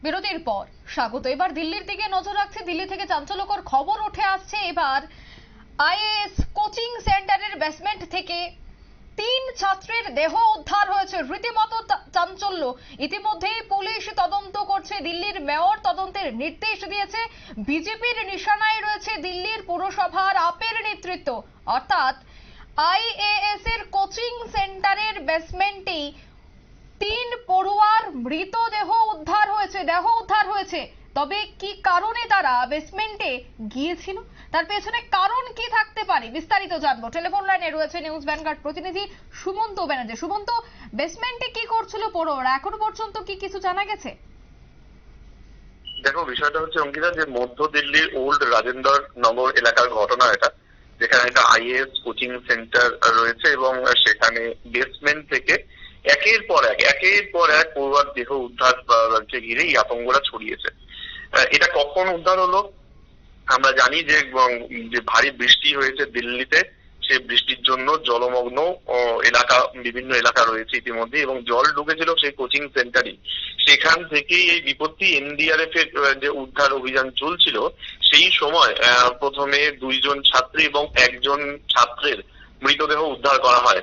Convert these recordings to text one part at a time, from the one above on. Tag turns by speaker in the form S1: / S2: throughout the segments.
S1: বিরতির পর স্বাগত। এবার দিল্লির দিকে নজর রাখছে। দিল্লি থেকে চাঞ্চল্যকর খবর উঠে আসছে। এবার আইএএস কোচিং সেন্টারের বেসমেন্ট থেকে 3 ছাত্রের দেহ উদ্ধার হয়েছে। রীতিমতো চাঞ্চল্য। ইতিমধ্যেই পুলিশ তদন্ত করছে। দিল্লির মেয়র তদন্তের নির্দেশ দিয়েছে। বিজেপির নিশানায় রয়েছে দিল্লির পুরসভার আপের নেতৃত্ব। অর্থাৎ আইএএস এর কোচিং সেন্টারের বেসমেন্টেই 3 পড়ুয়ার মৃতদেহ উদ্ধার হয়েছে। তবে কি কারণে তারা বেসমেন্টে গিয়েছিল, তার পেছনে কারণ কি থাকতে পারে, বিস্তারিত জানবো। টেলিফোন লাইনে রয়েছে নিউজ ভ্যানগার্ড প্রতিনিধি সুমন্ত ব্যানার্জি। সুমন্ত, বেসমেন্টে কি করছিল পড়ুয়ারা, এখনো পর্যন্ত কি কিছু জানা গেছে?
S2: দেখো, বিষয়টা হচ্ছে অঙ্কিতা, যে মধ্য দিল্লির ওল্ড রাজেন্দ্র নগর এলাকার ঘটনা এটা, যেখানে একটা আইএএস কোচিং সেন্টার রয়েছে এবং সেখানে বেসমেন্ট থেকে একের পর এক পড়ুয়ার দেহ উদ্ধারকে ঘিরেই আতঙ্কটা ছড়িয়েছে। এটা কখন উদ্ধার হলো? আমরা জানি যে ভারী বৃষ্টি হয়েছে দিল্লিতে, সেই বৃষ্টির জন্য জলমগ্ন বিভিন্ন এলাকা রয়েছে ইতিমধ্যে, এবং জল ঢুকেছিল সেই কোচিং সেন্টারে। সেখান থেকেই এই বিপত্তি। এনডিআরএফ এর যে উদ্ধার অভিযান চলছিল, সেই সময় প্রথমে 2 জন ছাত্রী এবং 1 জন ছাত্রের মৃতদেহ উদ্ধার করা হয়।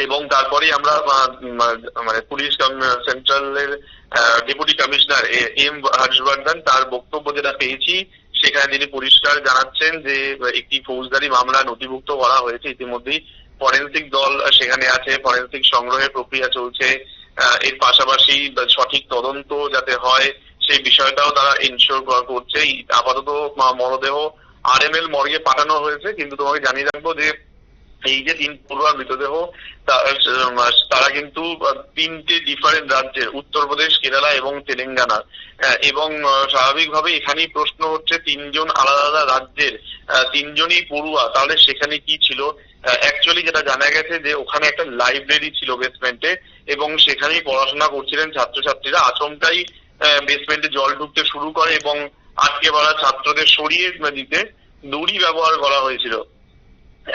S2: এবং তারপরে আমরা মানে পুলিশ সেন্ট্রালের ডেপুটি কমিশনার এম হর্ষবর্ধন, তার বক্তব্য যেটা পেয়েছি, সেখানে তিনি পরিষ্কার জানাচ্ছেন যে একটি ফৌজদারি মামলা নথিভুক্ত করা হয়েছে ইতিমধ্যেই। ফরেন্সিক দল সেখানে আছে, ফরেন্সিক সংগ্রহের প্রক্রিয়া চলছে। এর পাশাপাশি সঠিক তদন্ত যাতে হয় সেই বিষয়টাও তারা ইনশিওর করছে। আপাতত মরদেহ আরএমএল মর্গে পাঠানো হয়েছে। কিন্তু তোমাকে জানিয়ে রাখবো যে এই যে 3 পড়ুয়ার মৃতদেহ, তারা কিন্তু 3টে ডিফারেন্ট রাজ্যের, উত্তরপ্রদেশ, কেরালা এবং তেলেঙ্গানা। এবং স্বাভাবিকভাবে এখানেই প্রশ্ন হচ্ছে, 3 জন আলাদা আলাদা রাজ্যের 3 জনই পড়ুয়া, তাহলে সেখানে কি ছিল? অ্যাকচুয়ালি যেটা জানা গেছে যে ওখানে একটা লাইব্রেরি ছিল বেসমেন্টে, এবং সেখানেই পড়াশোনা করছিলেন ছাত্রছাত্রীরা। আচমকাই বেসমেন্টে জল ঢুকতে শুরু করে এবং আটকে পড়া ছাত্রদের সরিয়ে দিতে দড়ি ব্যবহার করা হয়েছিল,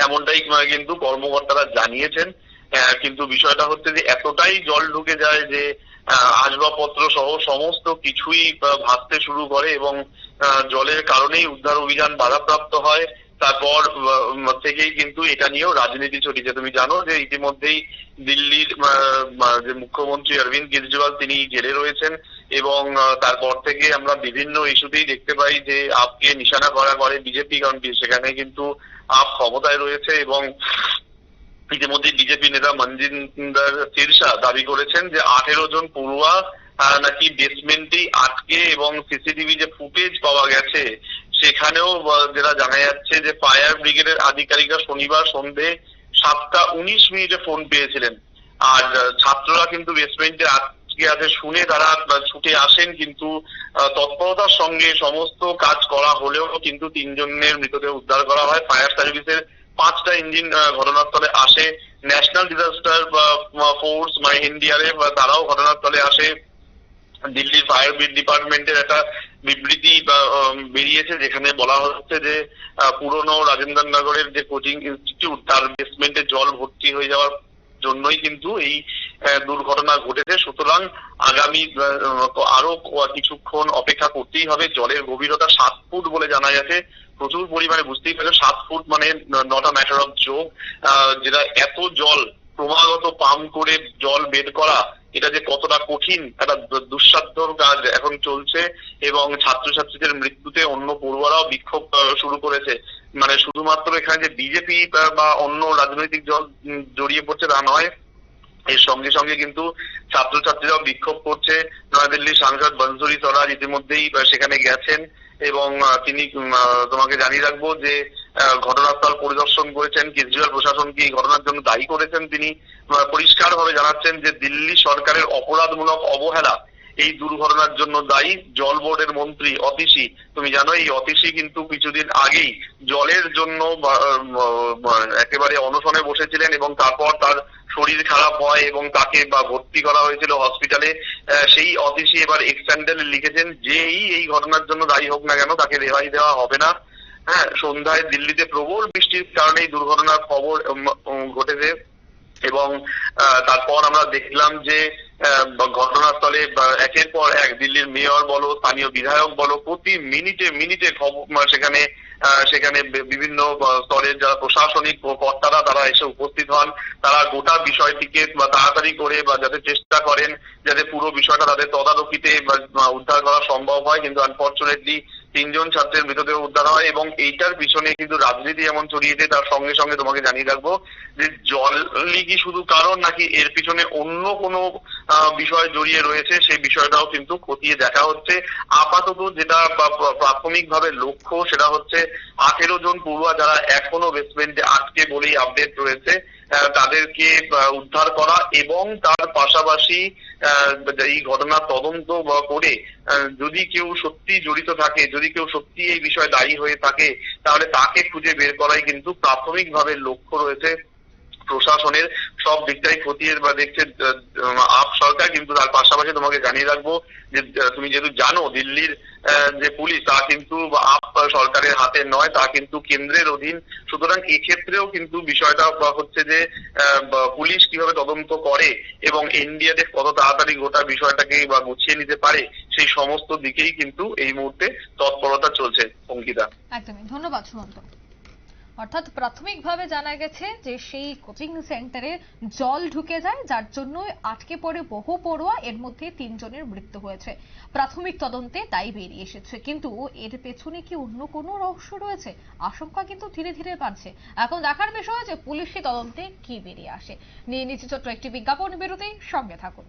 S2: এমনটাই কিন্তু কর্মকর্তারা জানিয়েছেন। কিন্তু বিষয়টা হচ্ছে যে এতটাই জল ঢুকে যায় যে আসবাবপত্র সহ সমস্ত কিছুই ভাসতে শুরু করে, এবং জলের কারণেই উদ্ধার অভিযান বাধাপ্রাপ্ত হয়। তারপর থেকেই কিন্তু এটা নিয়েও রাজনীতি চলেছে। তুমি জানো যে ইতিমধ্যেই দিল্লির যে মুখ্যমন্ত্রী অরবিন্দ কেজরিওয়াল, তিনি জেলে রয়েছেন, এবং তারপর থেকে আমরা বিভিন্ন ইস্যুতেই দেখতে পাই যে আপকে নিশানা করা করে বিজেপি, কারণ সেখানে কিন্তু আপ ক্ষমতায় রয়েছে। এবং ইতিমধ্যে বিজেপি নেতা মনজিন্দর সিরসা দাবি করেছেন যে 18 জন পড়ুয়া নাকি বেসমেন্টেই আটকে, এবং সিসিটিভি যে ফুটেজ পাওয়া গেছে সেখানেও যেটা জানা যাচ্ছে যে ফায়ার ব্রিগেডের আধিকারিকরা শনিবার সন্ধে 7:19 ফোন পেয়েছিলেন। আর ছাত্ররা কিন্তু বেসমেন্টে আটকে আছে শুনে তারা ছুটে আসেন, কিন্তু তৎপরতার সঙ্গে সমস্ত কাজ করা হলেও কিন্তু 3 জনের মৃতদেহ উদ্ধার করা হয়। ফায়ার সার্ভিসের 5টা ইঞ্জিন ঘটনাস্থলে আসে, ন্যাশনাল ডিজাস্টার ফোর্স মানে এনডিআরএফ তারাও ঘটনাস্থলে আসে। দিল্লির ফায়ার ডিপার্টমেন্টের একটা বিবৃতি বেরিয়েছে, যেখানে বলা হচ্ছে যে পুরনো রাজেন্দ্রনগরের যে কোচিং ইনস্টিটিউট, তার বেসমেন্টে জল ভর্তি হয়ে যাওয়ার জন্যই কিন্তু এই দুর্ঘটনা ঘটেছে। সুতরাং আগামী আরো কিছুক্ষণ অপেক্ষা করতেই হবে। জলের গভীরতা 7 ফুট বলে জানা গেছে। প্রচুর পরিমাণে, বুঝতেই পারছো 7 ফুট মানে not a matter of joke. যেটা এত জল ক্রমাগত পাম্প করে জল বের করা, এটা যে কতটা কঠিন একটা দুঃসাধ্য কাজ এখন চলছে। এবং ছাত্রছাত্রীদের মৃত্যুতে অন্য পড়ুয়ারাও বিক্ষোভ শুরু করেছে। মানে শুধুমাত্র এখানে যে বিজেপি বা অন্য রাজনৈতিক দল জড়িয়ে পড়ছে তা নয়, এর সঙ্গে সঙ্গে কিন্তু ছাত্রছাত্রীরাও বিক্ষোভ করছে। নয়াদিল্লির সাংসদ বনসুরি স্বরাজ ইতিমধ্যেই সেখানে গেছেন, এবং তিনি, তোমাকে জানিয়ে রাখবো যে ঘটনাস্থল পরিদর্শন করেছেন। কেজরিওয়াল প্রশাসনকে এই ঘটনার জন্য দায়ী করেছেন। তিনি পরিষ্কার ভাবে জানাচ্ছেন যে দিল্লি সরকারের অপরাধমূলক অবহেলা এই দুর্ঘটনার জন্য দায়ী। জল বোর্ডের মন্ত্রী অতীশী, তুমি জানো এই অতীশী কিন্তু কিছুদিন আগেই জলের জন্য একেবারে অনশনে বসেছিলেন, এবং তারপর তার শরীর খারাপ হয় এবং তাকে ভর্তি করা হয়েছিল হসপিটালে। সেই অতীশী এবার এক্সট্যান্ডেলে লিখেছেন যে এই ঘটনার জন্য দায়ী হোক না কেন, তাকে রেহাই দেওয়া হবে না। হ্যাঁ, সন্ধ্যায় দিল্লিতে প্রবল বৃষ্টির কারণে এই দুর্ঘটনার খবর ঘটেছে, এবং তারপর আমরা দেখলাম যে ঘটনাস্থলে একের পর এক দিল্লির মেয়র বলো, স্থানীয় বিধায়ক বলো, প্রতি মিনিটে মিনিটে খবর সেখানে সেখানে বিভিন্ন স্তরের যারা প্রশাসনিক কর্তারা তারা এসে উপস্থিত হন। তারা গোটা বিষয়টিকে তাড়াতাড়ি করে বা যাতে চেষ্টা করেন যাতে পুরো বিষয়টা তাদের তদারকিতে উদ্ধার করা সম্ভব হয়, কিন্তু আনফর্চুনেটলি 3 জন ছাত্রের মৃতদেহ উদ্ধার হয় এবং এইটার পিছনে কিন্তু রাজনীতি এমন ছড়িয়েছে। তার সঙ্গে সঙ্গে তোমাকে জানিয়ে রাখবো যে জলই কি শুধু কারণ নাকি এর পিছনে অন্য কোনো বিষয় জড়িয়ে রয়েছে সেই বিষয়টাও কিন্তু খতিয়ে দেখা হচ্ছে। আপাতত যেটা প্রাথমিকভাবে লক্ষ্য সেটা হচ্ছে 18 জন পড়ুয়া যারা এখনো বেসমেন্টে আটকে বলেই আপডেট রয়েছে তাদেরকে উদ্ধার করা এবং তার পাশাপাশি এই ঘটনার তদন্ত করে যদি কেউ সত্যি জড়িত থাকে, যদি কেউ সত্যি এই বিষয়ে দায়ী হয়ে থাকে তাহলে তাকে খুঁজে বের করাই কিন্তু প্রাথমিকভাবে লক্ষ্য রয়েছে প্রশাসনের। সব দিকটাই খতিয়ে দেখছে আপ সরকার, কিন্তু তার পাশাপাশি তোমাকে জানিয়ে রাখবো যে তুমি যেহেতু জানো দিল্লির যে পুলিশ তা কিন্তু আপ সরকারের হাতে নয়, তা কিন্তু কেন্দ্রের অধীন। সুতরাং এক্ষেত্রেও কিন্তু বিষয়টা হচ্ছে যে পুলিশ কিভাবে তদন্ত করে এবং এনডিএফ কত তাড়াতাড়ি গোটা বিষয়টাকে বা গুছিয়ে নিতে পারে সেই সমস্ত দিকেই কিন্তু এই মুহূর্তে তৎপরতা চলছে। অঙ্কিতা,
S1: একদমই ধন্যবাদ সুমন্ত। অর্থাৎ প্রাথমিকভাবে জানা গেছে যে সেই কোচিং সেন্টারে জল ঢুকে যায়, যার জন্য আটকে পড়ে বহু পড়ুয়া, এর মধ্যে 3 জনের মৃত্যু হয়েছে। প্রাথমিক তদন্তে তাই বেরিয়ে এসেছে, কিন্তু এর পেছনে কি অন্য কোনো রহস্য রয়েছে? আশঙ্কা কিন্তু ধীরে ধীরে বাড়ছে। এখন দেখার বিষয় যে পুলিশি তদন্তে কি বেরিয়ে আসে। নিয়ে নিচ্ছে ছোট্ট একটি বিজ্ঞাপন বিরতি, সঙ্গে থাকুন।